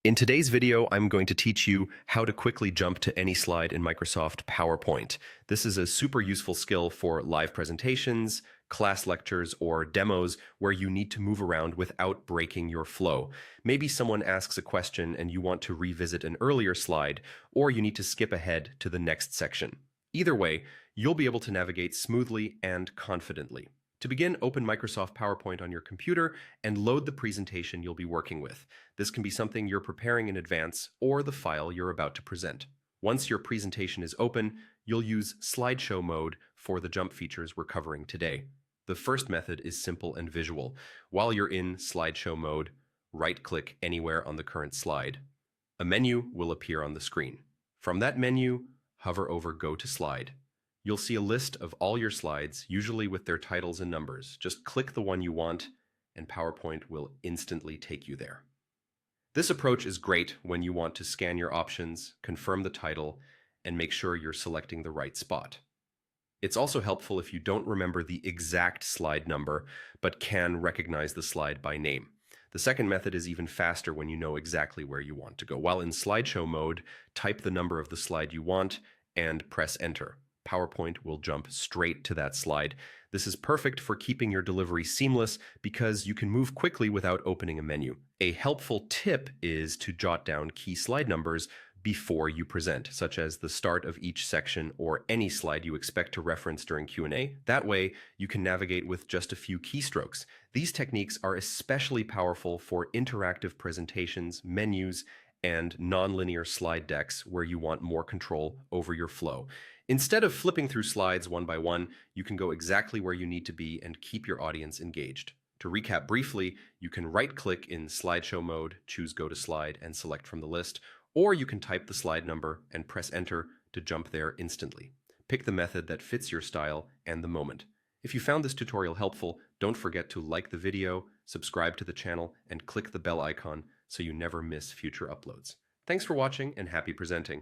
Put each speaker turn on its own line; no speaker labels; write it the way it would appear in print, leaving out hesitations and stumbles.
In today's video, I'm going to teach you how to quickly jump to any slide in Microsoft PowerPoint. This is a super useful skill for live presentations, class lectures, or demos where you need to move around without breaking your flow. Maybe someone asks a question and you want to revisit an earlier slide, or you need to skip ahead to the next section. Either way, you'll be able to navigate smoothly and confidently. To begin, open Microsoft PowerPoint on your computer and load the presentation you'll be working with. This can be something you're preparing in advance or the file you're about to present. Once your presentation is open, you'll use slideshow mode for the jump features we're covering today. The first method is simple and visual. While you're in slideshow mode, right-click anywhere on the current slide. A menu will appear on the screen. From that menu, hover over Go to Slide. You'll see a list of all your slides, usually with their titles and numbers. Just click the one you want, and PowerPoint will instantly take you there. This approach is great when you want to scan your options, confirm the title, and make sure you're selecting the right spot. It's also helpful if you don't remember the exact slide number, but can recognize the slide by name. The second method is even faster when you know exactly where you want to go. While in slideshow mode, type the number of the slide you want and press Enter. PowerPoint will jump straight to that slide. This is perfect for keeping your delivery seamless because you can move quickly without opening a menu. A helpful tip is to jot down key slide numbers before you present, such as the start of each section or any slide you expect to reference during Q&A. That way, you can navigate with just a few keystrokes. These techniques are especially powerful for interactive presentations, menus, and nonlinear slide decks where you want more control over your flow. Instead of flipping through slides one by one, you can go exactly where you need to be and keep your audience engaged. To recap briefly, you can right-click in slideshow mode, choose Go to Slide, and select from the list, or you can type the slide number and press Enter to jump there instantly. Pick the method that fits your style and the moment. If you found this tutorial helpful, don't forget to like the video, subscribe to the channel, and click the bell icon so you never miss future uploads. Thanks for watching and happy presenting.